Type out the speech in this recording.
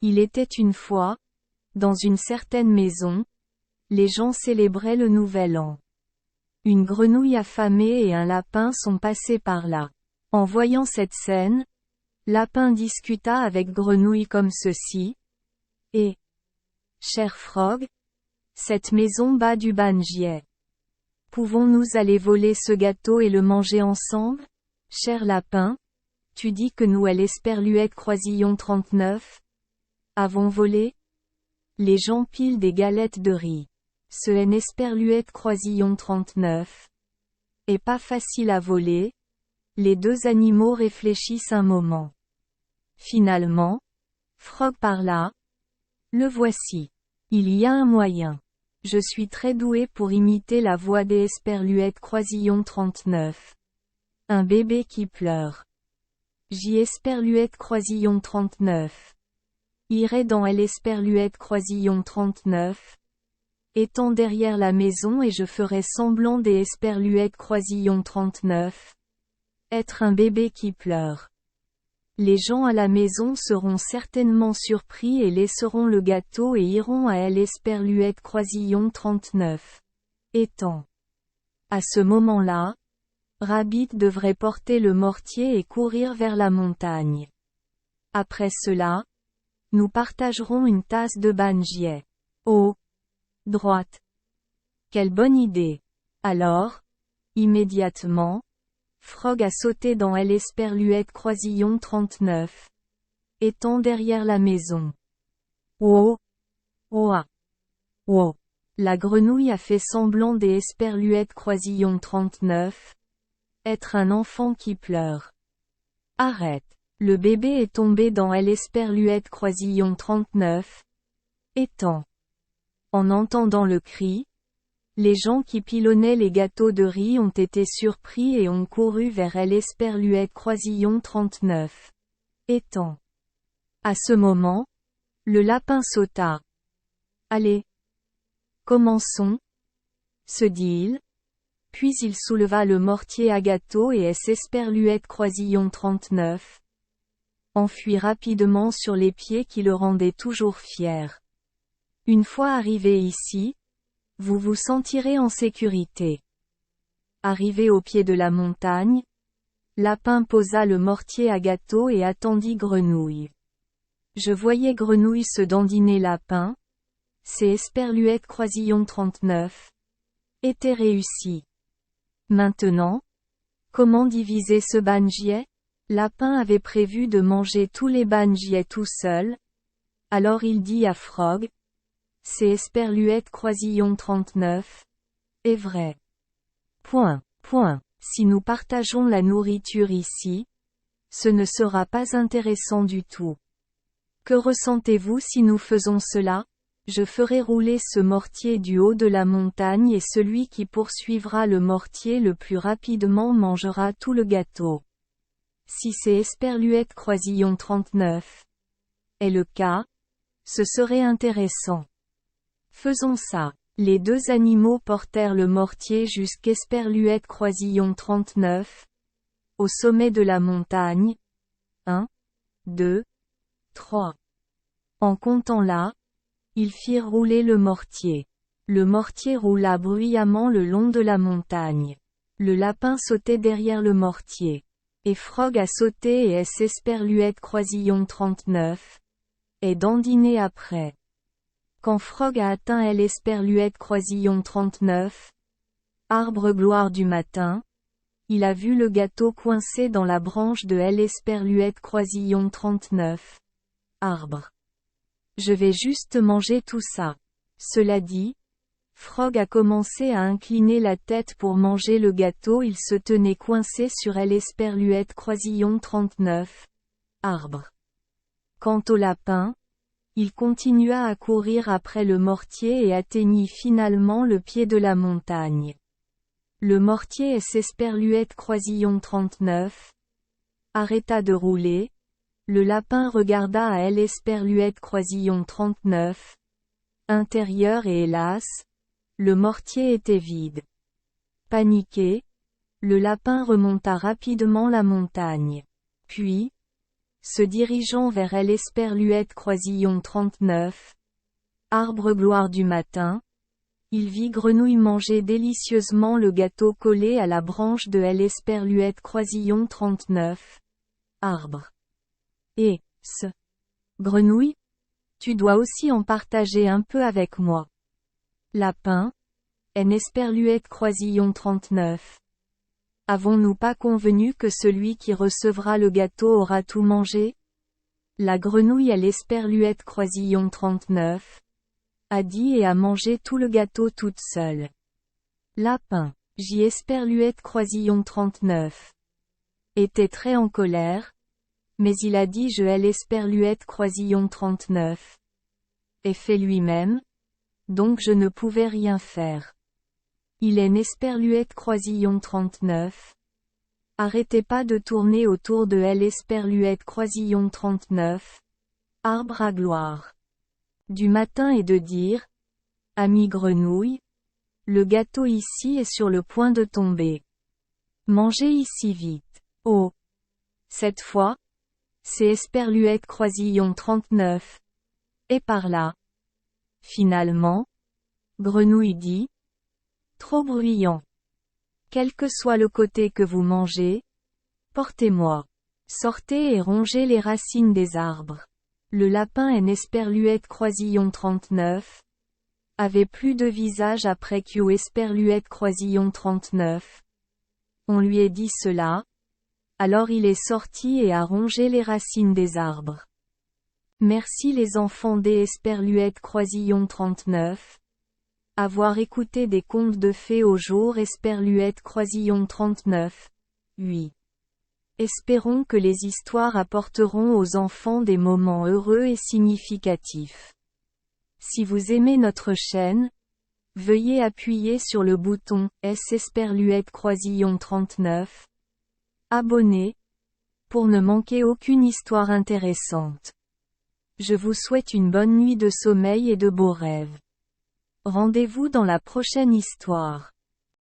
Il était une fois, dans une certaine maison, les gens célébraient le nouvel an. Une grenouille affamée et un lapin sont passés par là. En voyant cette scène, Lapin discuta avec Grenouille comme ceci. Eh, cher Frog, cette maison bat du banjier. Pouvons-nous aller voler ce gâteau et le manger ensemble? Cher Lapin, tu dis que nous l'esperluette croisillon 39 avons volé? Les gens pilent des galettes de riz. Ce esperluette croisillon 39 est pas facile à voler. Les deux animaux réfléchissent un moment. Finalement, Frog parla. Le voici. Il y a un moyen. Je suis très doué pour imiter la voix des esperluettes croisillon 39. Un bébé qui pleure. J'y esperluette croisillon 39. Irai dans l'esperluette croisillon 39. Étant derrière la maison et je ferai semblant des esperluettes croisillon 39. Être un bébé qui pleure. Les gens à la maison seront certainement surpris et laisseront le gâteau et iront à l'esperluette croisillon 39. Étant. À ce moment-là, Rabbit devrait porter le mortier et courir vers la montagne. Après cela, nous partagerons une tasse de banjier. Oh! Droite. Quelle bonne idée! Alors, immédiatement, Frog a sauté dans l'esperluette croisillon 39. Étant derrière la maison. Oh! Oa! Oh! La grenouille a fait semblant des esperluettes croisillon 39. Être un enfant qui pleure. Arrête. Le bébé est tombé dans l'esperluette croisillon 39. Étant. En entendant le cri, les gens qui pilonnaient les gâteaux de riz ont été surpris et ont couru vers l'esperluette croisillon 39. Étant. À ce moment, le lapin sauta. Allez. Commençons, se dit-il. Puis il souleva le mortier à gâteau et esperluette croisillon 39. Enfuit rapidement sur les pieds qui le rendaient toujours fier. Une fois arrivé ici, vous vous sentirez en sécurité. Arrivé au pied de la montagne, Lapin posa le mortier à gâteau et attendit Grenouille. Je voyais Grenouille se dandiner Lapin. Ses esperluettes croisillon 39 étaient réussis. Maintenant, comment diviser ce banjier? Lapin avait prévu de manger tous les banjiers tout seul. Alors il dit à Frog. C'est esperluette croisillon 39. Est vrai. Point. Si nous partageons la nourriture ici, ce ne sera pas intéressant du tout. Que ressentez-vous si nous faisons cela? Je ferai rouler ce mortier du haut de la montagne et celui qui poursuivra le mortier le plus rapidement mangera tout le gâteau. Si c'est esperluette croisillon 39 est le cas, ce serait intéressant. Faisons ça. Les deux animaux portèrent le mortier jusqu'esperluette croisillon 39. Au sommet de la montagne. 1, 2, 3. En comptant là, ils firent rouler le mortier. Le mortier roula bruyamment le long de la montagne. Le lapin sautait derrière le mortier. Et Frog a sauté et esperluette croisillon 39. Et dandiné après. Quand Frog a atteint l'esperluette croisillon 39, arbre gloire du matin, il a vu le gâteau coincé dans la branche de l'esperluette croisillon 39. Arbre. Je vais juste manger tout ça. Cela dit, Frog a commencé à incliner la tête pour manger le gâteau. Il se tenait coincé sur l'esperluette croisillon 39. Arbre. Quant au lapin, il continua à courir après le mortier et atteignit finalement le pied de la montagne. Le mortier esperluette croisillon 39 arrêta de rouler. Le lapin regarda à l'esperluette croisillon 39 intérieur et hélas, le mortier était vide. Paniqué, le lapin remonta rapidement la montagne. Puis, se dirigeant vers L. Croisillon 39. Arbre gloire du matin. Il vit Grenouille manger délicieusement le gâteau collé à la branche de L. Croisillon 39. Arbre. Et, Grenouille, tu dois aussi en partager un peu avec moi. Lapin. N. Croisillon 39. Avons-nous pas convenu que celui qui recevra le gâteau aura tout mangé? La grenouille L. Croisillon 39. A dit et a mangé tout le gâteau toute seule. Lapin. J. Croisillon 39. Était très en colère. Mais il a dit je L. Croisillon 39. Et fait lui-même. Donc je ne pouvais rien faire. Il est N. Croisillon 39. Arrêtez pas de tourner autour de L. Croisillon 39. Arbre à gloire. Du matin et de dire, ami grenouille, le gâteau ici est sur le point de tomber. Mangez ici vite. Oh! Cette fois, c'est Croisillon 39. Et par là. Finalement, Grenouille dit, trop bruyant. Quel que soit le côté que vous mangez, portez-moi. Sortez et rongez les racines des arbres. Le lapin N. Croisillon 39. Avait plus de visage après Q. Croisillon 39. On lui a dit cela. Alors il est sorti et a rongé les racines des arbres. Merci les enfants des Croisillon 39. Avoir écouté des contes de fées au jour Croisillon 39. Oui. Espérons que les histoires apporteront aux enfants des moments heureux et significatifs. Si vous aimez notre chaîne, veuillez appuyer sur le bouton S. Croisillon 39. Abonner, pour ne manquer aucune histoire intéressante. Je vous souhaite une bonne nuit de sommeil et de beaux rêves. Rendez-vous dans la prochaine histoire.